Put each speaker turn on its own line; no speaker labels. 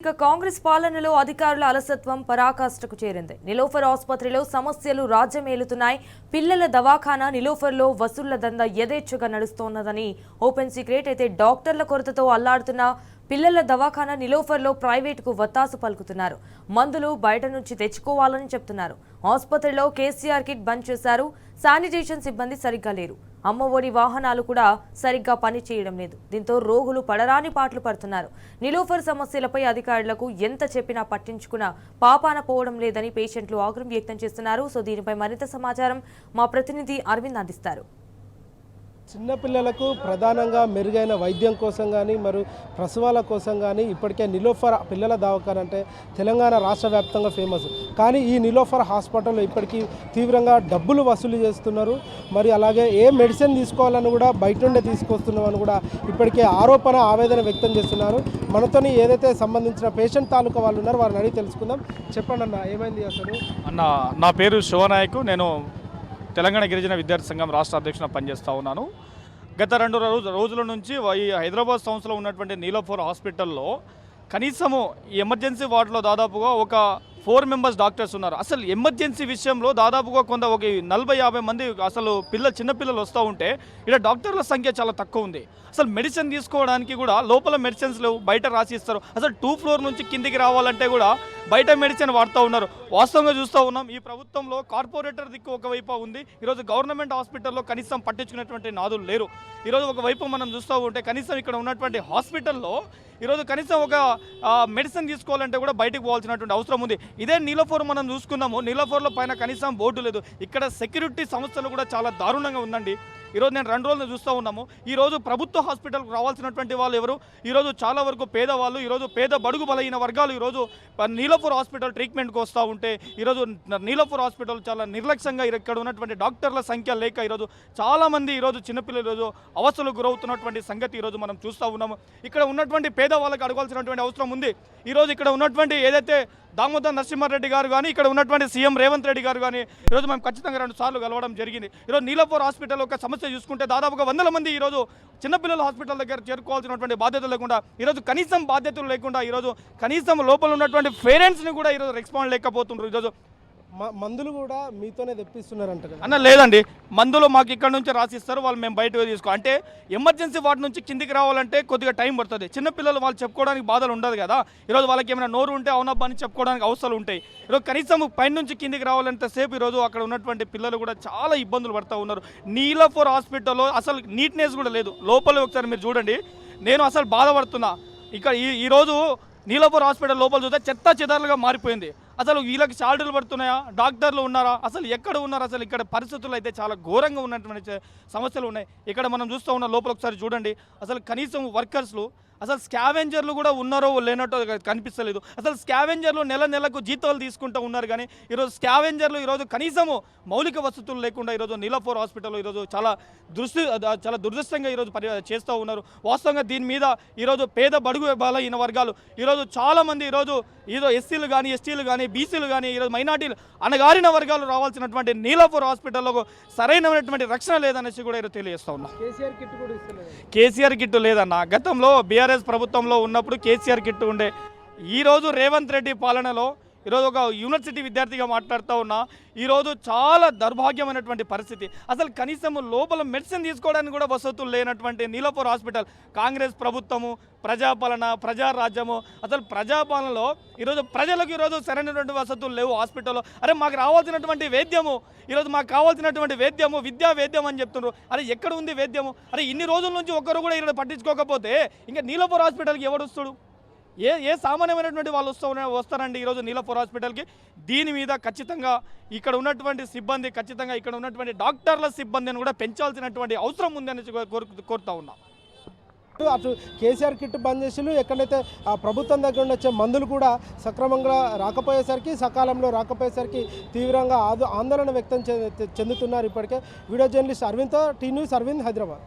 ఇక కాంగ్రెస్ పాలనలో అధికారుల అలసత్వం పరాకాష్ఠకు చేరింది. నిలోఫర్ ఆసుపత్రిలో సమస్యలు రాజ్యమేలుతున్నాయి. పిల్లల దవాఖానా నిలోఫర్లో వసూళ్ల దందా యథేచ్ఛగా నడుస్తోన్నదని ఓపెన్ సీక్రెట్. అయితే డాక్టర్ల కొరతతో అల్లాడుతున్న పిల్లల దవాఖానా నిలోఫర్లో ప్రైవేటుకు వత్తాసు పలుకుతున్నారు. మందులు బయట నుంచి తెచ్చుకోవాలని చెప్తున్నారు. ఆసుపత్రిలో కేసీఆర్ కిట్ బంద్ చేశారు. శానిటేషన్ సిబ్బంది సరిగ్గా లేరు. అమ్మఒడి వాహనాలు కూడా సరిగ్గా పని చేయడం లేదు. దీంతో రోగులు పడరాని పాటలు పడుతున్నారు. నిలోఫర్ సమస్యలపై అధికారులకు ఎంత చెప్పినా పట్టించుకున్న పాపాన పోవడం లేదని పేషెంట్లు ఆగ్రహం వ్యక్తం చేస్తున్నారు. సో దీనిపై మరింత సమాచారం మా ప్రతినిధి అరవింద్ అందిస్తారు.
చిన్నపిల్లలకు ప్రధానంగా మెరుగైన వైద్యం కోసం కానీ మరియు ప్రసవాల కోసం కానీ ఇప్పటికే నిలోఫర్ పిల్లల దవాఖానా అంటే తెలంగాణ రాష్ట్ర వ్యాప్తంగా ఫేమస్. కానీ ఈ నిలోఫర్ హాస్పిటల్లో ఇప్పటికీ తీవ్రంగా డబ్బులు వసూలు చేస్తున్నారు. మరి అలాగే ఏ మెడిసిన్ తీసుకోవాలని కూడా బయట నుండే తీసుకొస్తున్నామని కూడా ఇప్పటికే ఆవేదన వ్యక్తం చేస్తున్నారు. మనతోని ఏదైతే సంబంధించిన పేషెంట్ తాలూకా వాళ్ళు ఉన్నారో వారిని అడిగి తెలుసుకుందాం. చెప్పండి అన్న, ఏమైంది అసలు?
నా పేరు శివనాయక్. నేను తెలంగాణ గిరిజన విద్యార్థి సంఘం రాష్ట్ర అధ్యక్షునిగా పనిచేస్తూ ఉన్నాను. గత 2 రోజుల నుంచి ఈ హైదరాబాద్ సంస్థలో ఉన్నటువంటి నీలోఫర్ హాస్పిటల్లో కనీసము ఎమర్జెన్సీ వార్డులో దాదాపుగా ఒక 4 మెంబర్స్ డాక్టర్స్ ఉన్నారు. అసలు ఎమర్జెన్సీ విషయంలో దాదాపుగా ఒక 40-50 మంది అసలు చిన్నపిల్లలు వస్తూ ఉంటే ఇక్కడ డాక్టర్ల సంఖ్య చాలా తక్కువ ఉంది. అసలు మెడిసిన్ తీసుకోవడానికి కూడా లోపల మెడిసిన్స్ లేవు, బయట రాసిస్తారు. అసలు 2 ఫ్లోర్ నుంచి కిందికి రావాలంటే కూడా బయట మెడిసిన్ వాడుతూ ఉన్నారు. వాస్తవంగా చూస్తూ ఉన్నాం, ఈ ప్రభుత్వంలో కార్పొరేటర్ దిక్కు ఒకవైపు ఉంది. ఈరోజు గవర్నమెంట్ హాస్పిటల్లో కనీసం పట్టించుకునేటువంటి నాదులు లేరు. ఈరోజు ఒకవైపు మనం చూస్తూ ఉంటే కనీసం ఇక్కడ ఉన్నటువంటి హాస్పిటల్లో ఈరోజు కనీసం ఒక మెడిసిన్ తీసుకోవాలంటే కూడా బయటకు పోవాల్సినటువంటి అవసరం ఉంది. ఇదే నీలోఫర్ మనం చూసుకున్నాము, నీలోఫర్లో పైన కనీసం బోర్డు లేదు. ఇక్కడ సెక్యూరిటీ సమస్యలు కూడా చాలా దారుణంగా ఉందండి. ఈరోజు నేను 2 రోజులు చూస్తూ ఉన్నాము. ఈరోజు ప్రభుత్వ హాస్పిటల్కి రావాల్సినటువంటి వాళ్ళు ఎవరు? ఈరోజు చాలా వరకు పేదవాళ్ళు, ఈరోజు పేద బడుగు బలైన వర్గాలు ఈరోజు నీలోఫర్ హాస్పిటల్ ట్రీట్మెంట్కి వస్తూ ఉంటే ఈరోజు నీలోఫర్ హాస్పిటల్ చాలా నిర్లక్ష్యంగా ఇక్కడ ఉన్నటువంటి డాక్టర్ల సంఖ్య లేక ఈరోజు చాలామంది ఈరోజు చిన్నపిల్లలు ఈరోజు అవస్థలకు గురవుతున్నటువంటి సంగతి ఈరోజు మనం చూస్తూ ఉన్నాము. ఇక్కడ ఉన్నటువంటి పేదవాళ్ళకి అడగాల్సినటువంటి అవసరం ఉంది. ఈరోజు ఇక్కడ ఉన్నటువంటి ఏదైతే దామోదర్ నరసింహారెడ్డి గారు కానీ ఇక్కడ ఉన్నటువంటి సీఎం రేవంత్ రెడ్డి గారు కానీ ఈరోజు మేము ఖచ్చితంగా 2 సార్లు కలవడం జరిగింది. ఈరోజు నీలోఫర్ హాస్పిటల్ ఒక సమస్య చూసుకుంటే దాదాపుగా 100 మంది ఈరోజు చిన్నపిల్లల హాస్పిటల్ దగ్గర చేరుకోవాల్సినటువంటి బాధ్యత లేకుండా ఈరోజు కనీసం బాధ్యతలు లేకుండా ఈరోజు కనీసం లోపల ఉన్నటువంటి పేరెంట్స్ని కూడా ఈరోజు రెస్పాండ్ లేకపోతున్నారు. ఈరోజు
మందులు కూడా మీతోనే తెప్పిస్తున్నారంట
అన్న? లేదండి, మందులు మాకు ఇక్కడ నుంచి రాసిస్తారు, వాళ్ళు మేము బయటకు తీసుకో అంటే ఎమర్జెన్సీ వార్డు నుంచి కిందికి రావాలంటే కొద్దిగా టైం పడుతుంది. చిన్నపిల్లలు వాళ్ళు చెప్పుకోవడానికి బాధలు ఉండదు కదా. ఈరోజు వాళ్ళకి ఏమైనా నోరు ఉంటే అవునబ్బా అని చెప్పుకోవడానికి అవసరాలు ఉంటాయి. ఈరోజు కనీసం పైన నుంచి కిందికి రావాలంతసేపు ఈరోజు అక్కడ ఉన్నటువంటి పిల్లలు కూడా చాలా ఇబ్బందులు పడుతూ ఉన్నారు. నీలోఫర్ హాస్పిటల్లో అసలు నీట్నెస్ కూడా లేదు. లోపల ఒకసారి మీరు చూడండి, నేను అసలు బాధపడుతున్నా. ఇక్కడ ఈరోజు నీలోఫర్ హాస్పిటల్ లోపల చూస్తే చెత్త చెదారులుగా మారిపోయింది. అసలు వీళ్ళకి శాలరీలు పడుతున్నాయా? డాక్టర్లు ఉన్నారా? అసలు ఎక్కడ ఉన్నారు? అసలు ఇక్కడ పరిస్థితులు అయితే చాలా ఘోరంగా ఉన్నటువంటి సమస్యలు ఉన్నాయి. ఇక్కడ మనం చూస్తూ ఉన్న లోపల ఒకసారి చూడండి, అసలు కనీసం వర్కర్స్లు అసలు స్కావెంజర్లు కూడా ఉన్నారో లేనట్టు కనిపిస్తలేదు. అసలు స్కావెంజర్లు నెలకు జీతాలు తీసుకుంటూ ఉన్నారు. కానీ ఈరోజు స్కావెంజర్లు ఈరోజు కనీసము మౌలిక వసతులు లేకుండా ఈరోజు నీలోఫర్ హాస్పిటల్లో ఈరోజు చాలా దురదృష్టంగా ఈరోజు చేస్తూ ఉన్నారు. వాస్తవంగా దీని మీద ఈరోజు పేద బడుగు బలైన వర్గాలు ఈరోజు చాలామంది ఈరోజు ఎస్సీలు కానీ ఎస్టీలు కానీ బీసీలు కానీ ఈరోజు మైనార్టీలు అణగారిన వర్గాలు రావాల్సినటువంటి నీలోఫర్ హాస్పిటల్లో సరైనటువంటి రక్షణ లేదనేసి కూడా ఈరోజు తెలియజేస్తూ ఉన్నాం. కేసీఆర్ కిట్టు లేదన్న. గతంలో బీఆర్ఎస్ ప్రభుత్వంలో ఉన్నప్పుడు కేసీఆర్ కిట్టు ఉండే. ఈరోజు రేవంత్ రెడ్డి పాలనలో ఈరోజు ఒక యూనివర్సిటీ విద్యార్థిగా మాట్లాడుతూ ఉన్నా, ఈరోజు చాలా దౌర్భాగ్యమైనటువంటి పరిస్థితి. అసలు కనీసం లోపల మెడిసిన్ తీసుకోవడానికి కూడా వసతులు లేనటువంటి నీలోఫర్ హాస్పిటల్. కాంగ్రెస్ ప్రభుత్వము, ప్రజాపాలన, ప్రజారాజ్యము. అసలు ప్రజాపాలనలో ఈరోజు ప్రజలకు ఈరోజు సరైనటువంటి వసతులు లేవు హాస్పిటల్లో. అరే మాకు రావాల్సినటువంటి వైద్యము, ఈరోజు మాకు కావాల్సినటువంటి వైద్యము విద్యా వైద్యం అని చెప్తున్నారు. అరే ఎక్కడ ఉంది వైద్యము? అరే ఇన్ని రోజుల నుంచి ఒక్కరు కూడా ఈరోజు పట్టించుకోకపోతే ఇంకా నీలోఫర్ హాస్పిటల్కి ఎవడు వస్తాడు? ఏ సామాన్యమైనటువంటి వాళ్ళు వస్తారండి ఈరోజు నీలోఫర్ హాస్పిటల్కి? దీని మీద ఖచ్చితంగా ఇక్కడ ఉన్నటువంటి సిబ్బంది, ఖచ్చితంగా ఇక్కడ ఉన్నటువంటి డాక్టర్ల సిబ్బందిని కూడా పెంచాల్సినటువంటి అవసరం ఉందని కోరుతా ఉన్నాం.
అటు కేసీఆర్ కిట్ బంద్ చేసి ఎక్కడైతే ఆ ప్రభుత్వం దగ్గర వచ్చే మందులు కూడా సక్రమంగా రాకపోయేసరికి, సకాలంలో రాకపోయేసరికి తీవ్రంగా ఆందోళన వ్యక్తం చెందుతున్నారు. ఇప్పటికే వీడియో జర్నలిస్ట్ అరవింద్తో టీ న్యూస్, అరవింద్, హైదరాబాద్.